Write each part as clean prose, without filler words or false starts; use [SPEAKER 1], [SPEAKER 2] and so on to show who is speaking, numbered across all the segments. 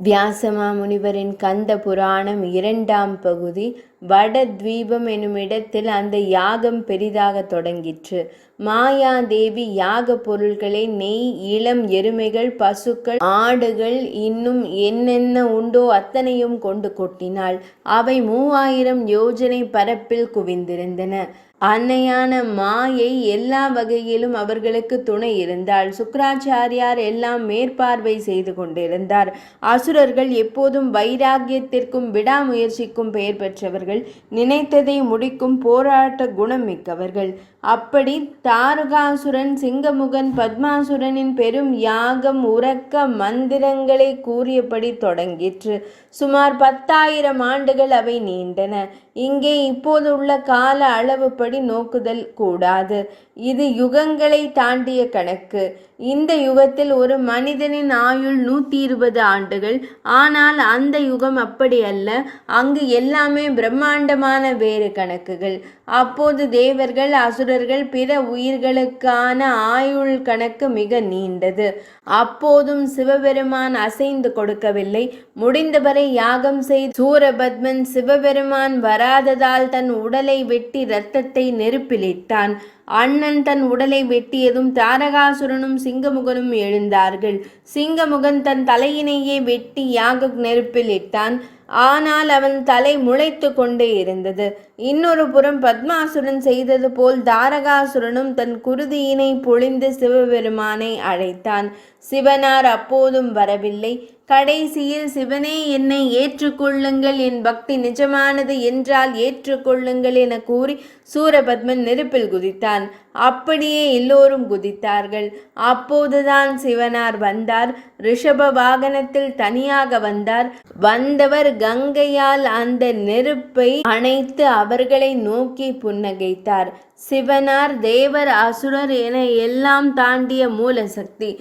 [SPEAKER 1] வியாசமாமுனிவரின் கந்த புராணம் 2ஆம் பகுதி. வடத்வீபம் எனுமிடத்தில் அந்த யாகம் பெரிதாக தொடங்கிற்று. மாயாதேவி யாக பொருள்களை நெய், இளம் எருமைகள், பசுக்கள், ஆடுகள், இன்னும் என்னென்ன உண்டோ அத்தனையும் கொண்டு கொட்டினாள். அவை 3000 யோஜனை பரப்பில் குவிந்திருந்தன. அன்னையான மாயை எல்லா வகையிலும் அவர்களுக்கு துணை இருந்தாள். சுக்கிராச்சாரியார் எல்லாம் மேற்பார்வை செய்து கொண்டிருந்தார். அசுரர்கள் எப்போதும் வைராகியத்திற்கும் விடாமுயற்சிக்கும் பெயர் பெற்றவர்கள், நினைத்ததை முடிக்கும் போராட்ட குணம் மிக்கவர்கள். அப்படி தாரகாசுரன், சிங்கமுகன், பத்மாசுரனின் பெரும் யாகம் உறக்க மந்திரங்களை கூறியபடி தொடங்கிற்று. சுமார் 10,000 ஆண்டுகள் அவை நீண்டன. இங்கே இப்போது உள்ள கால அளவுப்படி நோக்குதல் கூடாது. இது யுகங்களை தாண்டிய கணக்கு. இந்த யுகத்தில் ஒரு மனிதனின் ஆயுள் 120 ஆண்டுகள். ஆனால் அந்த யுகம் அப்படி அல்ல. அங்கு எல்லாமே பிரம்மாண்டமான வேறு கணக்குகள். அப்போது தேவர்கள், அசுரர்கள், பிற உயிர்களுக்கான ஆயுள் கணக்கு மிக நீண்டது. அப்போதும் சிவபெருமான் அசைந்து கொடுக்கவில்லை. முடிந்தவரை யாகம் செய்து சூரபத்மன் சிவபெருமான் வராததால் தன் உடலை வெட்டி இரத்தத்தை நெருப்பிலிட்டான். அண்ணன் தன் உடலை வெட்டியதும் தாரகாசுரனும் சிங்கமுகனும் எழுந்தார்கள். சிங்கமுகன் தன் தலையினையே வெட்டி யாக நெருப்பில் இட்டான். ஆனால் அவன் தலை முளைத்து கொண்டே இருந்தது. இன்னொரு புறம் பத்மாசுரன் செய்தது போல் தாரகாசுரனும் தன் குருதியினை பொழிந்து சிவபெருமானை அழைத்தான். சிவனார் அப்போதும் வரவில்லை. கடைசியில், சிவனே, என்னை ஏற்றுக்கொள்ளுங்கள், என் பக்தி நிஜமானது என்றால் ஏற்றுக்கொள்ளுங்கள் என கூறி சூரபத்மன் நெருப்பில் குதித்தான். அப்படியே எல்லோரும் குதித்தார்கள். அப்போதுதான் சிவனார் வந்தார். ரிஷப வாகனத்தில் தனியாக வந்தார். வந்தவர் கங்கையால் அந்த நெருப்பை அணைத்து அவர்களை நோக்கி புன்னகைத்தார். சிவனார் தேவர், அசுரர் என எல்லாம் தாண்டிய மூலசக்தி.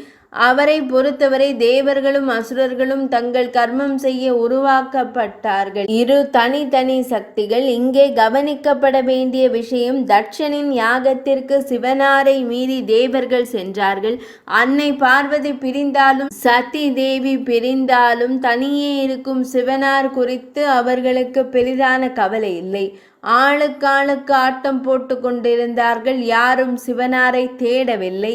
[SPEAKER 1] அவரை பொறுத்தவரை தேவர்களும் அசுரர்களும் தங்கள் கர்மம் செய்ய உருவாக்கப்பட்டார்கள். இரு தனித்தனி சக்திகள். இங்கே கவனிக்கப்பட வேண்டிய விஷயம், தட்சனின் யாகத்திற்கு சிவனாரை மீறி தேவர்கள் சென்றார்கள். அன்னை பார்வதி பிரிந்தாலும், சதி தேவி பிரிந்தாலும் தனியே இருக்கும் சிவனார் குறித்து அவர்களுக்கு பெரிதான கவலை இல்லை. ஆளுக்காளுக்கு ஆட்டம் போட்டு கொண்டிருந்தார்கள். யாரும் சிவனாரை தேடவில்லை.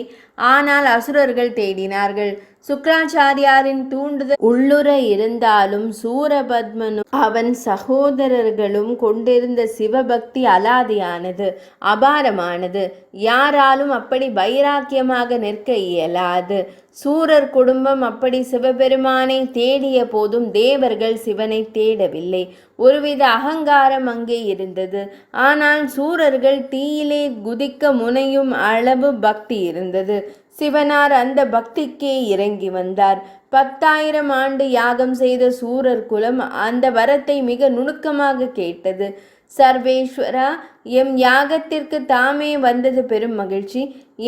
[SPEAKER 1] ஆனால் அசுரர்கள் தேடினார்கள். சுக்கிராச்சாரியாரின் தூண்டுதல் உள்ளுர இருந்தாலும் சூரபத்மனும் அவன் சகோதரர்களும் கொண்டிருந்த சிவபக்தி அலாதியானது, அபாரமானது. யாராலும் அப்படி வைராக்கியமாக நிற்க இயலாது. சூரர் குடும்பம் அப்படி சிவபெருமானை தேடிய போதும் தேவர்கள் சிவனை தேடவில்லை. ஒருவித அகங்காரம் அங்கே இருந்தது. ஆனால் சூரர்கள் தீயிலே குதிக்க முனையும் அளவு பக்தி இருந்தது. சிவனார் அந்த பக்திக்கே இறங்கி வந்தார். 10,000 ஆண்டு யாகம் செய்த சூரர் குலம் அந்த வரத்தை மிக நுணுக்கமாக கேட்டது. சர்வேஸ்வரா, எம் யாகத்திற்கு தாமே வந்தது பெரும் மகிழ்ச்சி.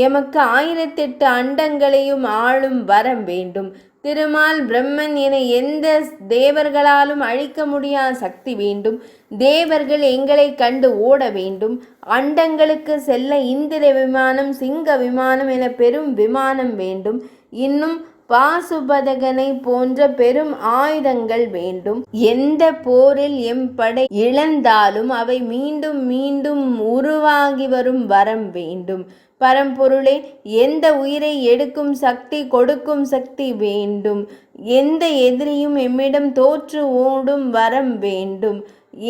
[SPEAKER 1] எமக்கு 1008 அண்டங்களையும் ஆளும் வரம் வேண்டும். திருமால், பிரம்மன் என எந்த தேவர்களாலும் அழிக்க முடியாத சக்தி வேண்டும். தேவர்கள் எங்களை கண்டு ஓட வேண்டும். அண்டங்களுக்கு செல்ல இந்திர விமானம், சிங்க விமானம் என பெரும் விமானம் வேண்டும். இன்னும் பாசுபதகனை போன்ற பெரும் ஆயுதங்கள் வேண்டும். எந்த போரில் எம் படை இழந்தாலும் அவை மீண்டும் மீண்டும் உருவாகி வரும் வரம் வேண்டும். பரம்பொருளே, எந்த உயிரை எடுக்கும் சக்தி, கொடுக்கும் சக்தி வேண்டும். எந்த எதிரியும் எம்மிடம் தோற்று ஓடும் வரம் வேண்டும்.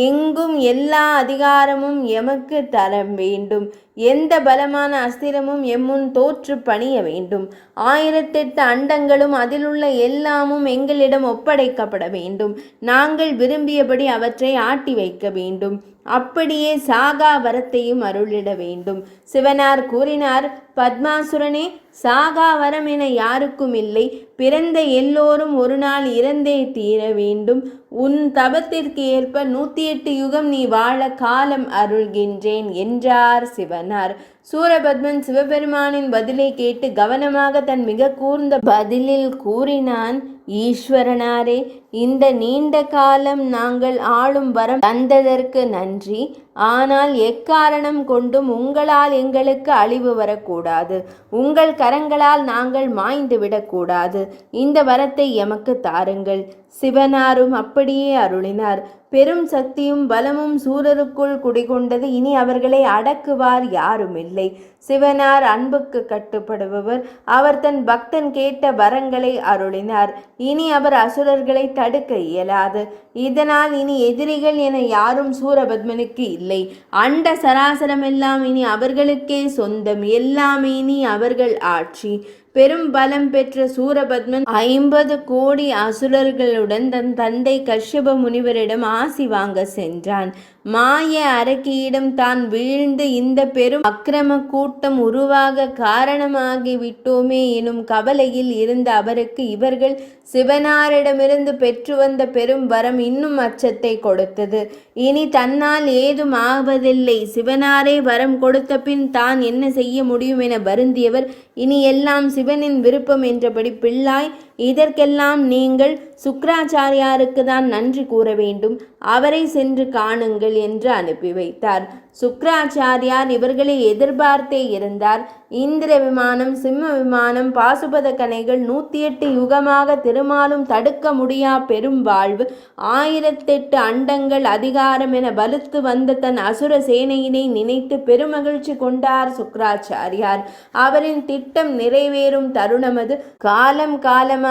[SPEAKER 1] எங்கும் எல்லா அதிகாரமும் எமக்கு தர வேண்டும். எந்த பலமான அஸ்திரமும் எம்முன் தோற்று பணிய வேண்டும். 1008 அண்டங்களும் அதிலுள்ள எல்லாமும் எங்களிடம் ஒப்படைக்கப்பட வேண்டும். நாங்கள் விரும்பியபடி அவற்றை ஆட்டி வைக்க வேண்டும். அப்படியே சாகா வரத்தையும் அருளிட வேண்டும். சிவனார் கூறினார், பத்மாசுரனே, சாகா வரம் என யாருக்கும் இல்லை. பிறந்த எல்லோரும் ஒரு நாள் இறந்தே தீர வேண்டும். உன் தபத்திற்கு ஏற்ப 108 யுகம் நீ வாழ காலம் அருள்கின்றேன் என்றார் சிவனார். சூரபத்மன் சிவபெருமானின் பதிலை கேட்டு கவனமாக தன் மிக கூர்ந்த பதிலில் கூறினான், ஈஸ்வரனாரே, இந்த நீண்ட காலம் நாங்கள் ஆளும் வரம் தந்ததற்கு நன்றி. ஆனால் எக்காரணம் கொண்டும் உங்களால் எங்களுக்கு அழிவு வரக்கூடாது. உங்கள் கரங்களால் நாங்கள் மாய்ந்து விடக்கூடாது. இந்த வரத்தை எமக்கு தாருங்கள். சிவனாரும் அப்படியே அருளினார். பெரும் சக்தியும் பலமும் சூரருக்குள் குடிகொண்டது. இனி அவர்களை அடக்குவார் யாருமில்லை. சிவனார் அன்புக்கு கட்டுப்படுபவர். அவர் தன் பக்தன் கேட்ட வரங்களை அருளினார். இனி அவர் அசுரர்களை தடுக்க இயலாது. இதனால் இனி எதிரிகள் என யாரும் சூரபத்மனுக்கு இல்லை. அண்ட சராசரமெல்லாம் இனி அவர்களுக்கே சொந்தம். எல்லாமே இனி அவர்கள் ஆட்சி. பெரும் பலம் பெற்ற சூரபத்மன் 50 கோடி அசுரர்களுடன் தன் தந்தை கஷ்யப முனிவரிடம் ஆசி வாங்க சென்றான். மாய அரக்கியிடம் தான் வீழ்ந்து இந்த பெரும் அக்கிரம கூட்டம் உருவாக காரணமாகி விட்டோமே எனும் கவலையில் இருந்த அவருக்கு இவர்கள் சிவனாரிடமிருந்து பெற்று வந்த பெரும் வரம் இன்னும் அச்சத்தை கொடுத்தது. இனி தன்னால் ஏதும் ஆவதில்லை. சிவனாரே வரம் கொடுத்த பின் தான் என்ன செய்ய முடியும் என வருந்தியவர் இனி எல்லாம் சிவனின் விருப்பம் என்றபடி, பிள்ளாய், இதற்கெல்லாம் நீங்கள் சுக்ராச்சாரியாருக்கு தான் நன்றி கூற வேண்டும். அவரை சென்று காணுங்கள் என்று அனுப்பி வைத்தார். சுக்ராச்சாரியார் இவர்களை எதிர்பார்த்தே இருந்தார். இந்திர விமானம், சிம்ம விமானம், பாசுபத கணைகள், 108 யுகமாக திருமாலும் தடுக்க முடியா பெரும் வாழ்வு, 1008 அண்டங்கள், அதிகாரம் என வலுத்து வந்த தன் அசுர சேனையினை நினைத்து பெருமகிழ்ச்சி கொண்டார் சுக்ராச்சாரியார். அவரின் திட்டம் நிறைவேறும் தருணமது. காலம் காலமாக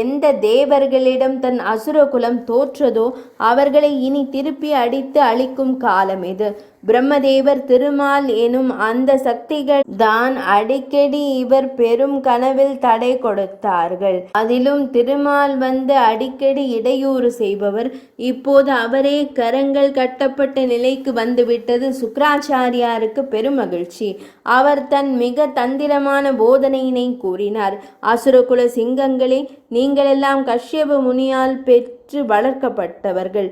[SPEAKER 1] எந்த தேவர்களிடம் தன் அசுர குலம் தோற்றதோ அவர்களை இனி திருப்பி அடித்து அழிக்கும் காலம் இது. பிரம்மதேவர், திருமால் எனும் அந்த சக்திகள் தான் அடிக்கடி இவர் பெரும் கனவில் தடை கொடுத்தார்கள். அதிலும் திருமால் வந்து அடிக்கடி இடையூறு செய்பவர். இப்போது அவரே கரங்கள் கட்டப்பட்ட நிலைக்கு வந்துவிட்டது. சுக்ராச்சாரியாருக்கு பெருமகிழ்ச்சி. அவர் தன் மிக தந்திரமான போதனையினை கூறினார். அசுரகுல சிங்கங்களே, நீங்களெல்லாம் கஷ்யப முனியால் பெற்று வளர்க்கப்பட்டவர்கள்.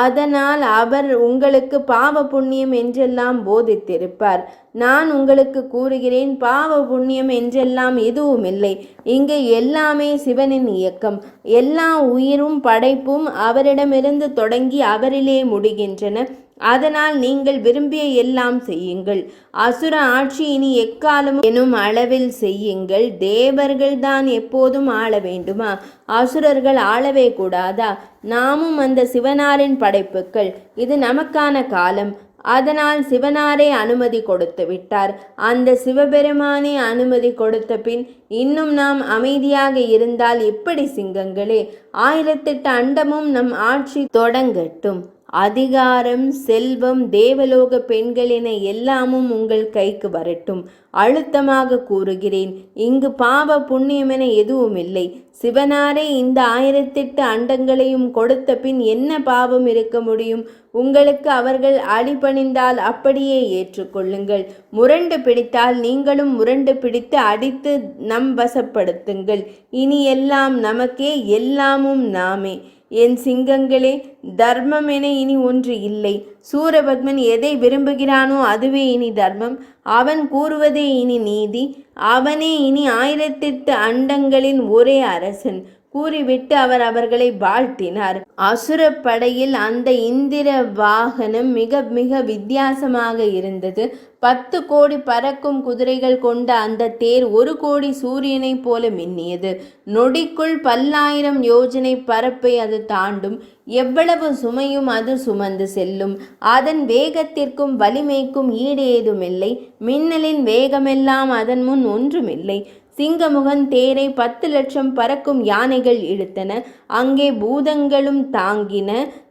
[SPEAKER 1] அதனால் அவர் உங்களுக்கு பாவ புண்ணியம் என்றெல்லாம் போதித்திருப்பார். நான் உங்களுக்கு கூறுகிறேன், பாவ புண்ணியம் என்றெல்லாம் எதுவும் இல்லை. இங்கே எல்லாமே சிவனின் இயக்கம். எல்லா உயிரும் படைப்பும் அவரிடமிருந்து தொடங்கி அவரிலே முடிகின்றன. அதனால் நீங்கள் விரும்பிய எல்லாம் செய்யுங்கள். அசுர ஆட்சி இனி எக்காலமும் எனும் அளவில் செய்யுங்கள். தேவர்கள் தான் எப்போதும் ஆள வேண்டுமா? அசுரர்கள் ஆளவே கூடாதா? நாமும் அந்த சிவனாரின் படைப்புக்கள். இது நமக்கான காலம். அதனால் சிவனாரே அனுமதி கொடுத்து விட்டார். அந்த சிவபெருமானே அனுமதி கொடுத்த பின் இன்னும் நாம் அமைதியாக இருந்தால் எப்படி சிங்கங்களே? 1008 அண்டமும் நம் ஆட்சி தொடங்கட்டும். அதிகாரம், செல்வம், தேவலோக பெண்கள் என எல்லாமும் உங்கள் கைக்கு வரட்டும். அழுத்தமாக கூறுகிறேன், இங்கு பாவ புண்ணியம் என எதுவும் இல்லை. சிவனாரே இந்த 1008 அண்டங்களையும் கொடுத்த பின் என்ன பாவம் இருக்க முடியும்? உங்களுக்கு அவர்கள் அடிபணிந்தால் அப்படியே ஏற்றுக்கொள்ளுங்கள். முரண்டு பிடித்தால் நீங்களும் முரண்டு பிடித்து அடித்து நம் வசப்படுத்துங்கள். இனி எல்லாம் நமக்கே, எல்லாமும் நாமே. என் சிங்கங்களே, தர்மம் என இனி ஒன்று இல்லை. சூரபத்மன் எதை விரும்புகிறானோ அதுவே இனி தர்மம். அவன் கூறுவதே இனி நீதி. அவனே இனி 1008 அண்டங்களின் ஒரே அரசன். கூறிவிட்டு அவர் அவர்களை வாழ்த்தினார். அசுர படையில் அந்த இந்திர வாகனம் மிக மிக வித்தியாசமாக இருந்தது. 10 கோடி பறக்கும் குதிரைகள் கொண்ட அந்த தேர் 1 கோடி சூரியனை போல மின்னியது. நொடிக்குள் 10,000 யோஜனை பரப்பை அது தாண்டும். எவ்வளவு சுமையும் அது சுமந்து செல்லும். அதன் வேகத்திற்கும் வலிமைக்கும் ஈடு ஏதுமில்லை. மின்னலின் வேகமெல்லாம் அதன் முன் ஒன்றுமில்லை. சிங்கமுகன் தேரை 10 லட்சம் பறக்கும் யானைகள் இழுத்தன. அங்கே பூதங்களும் தாங்கின.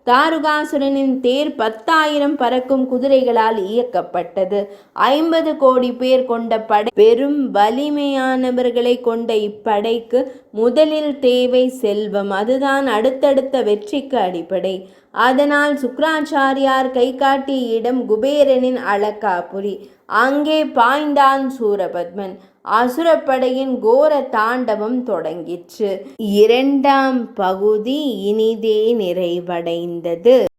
[SPEAKER 1] தாருகாசுரனின் தேர் 10,000 பறக்கும் குதிரைகளால் இயக்கப்பட்டது. 50 கோடி பேர் கொண்ட படை. பெரும் வலிமையானவர்களை கொண்ட இப்படைக்கு முதலில் தேவை செல்வம். அதுதான் அடுத்தடுத்த வெற்றிக்கு அடிப்படை. அதனால் சுக்ராச்சாரியார் கை காட்டிய இடம் குபேரனின் அளக்காபுரி. அங்கே பாய்ந்தான் சூரபத்மன். அசுரப்படையின் கோர தாண்டவம் தொடங்கிற்று. 2ஆம் பகுதி இனிதே நிறைவடைந்தது.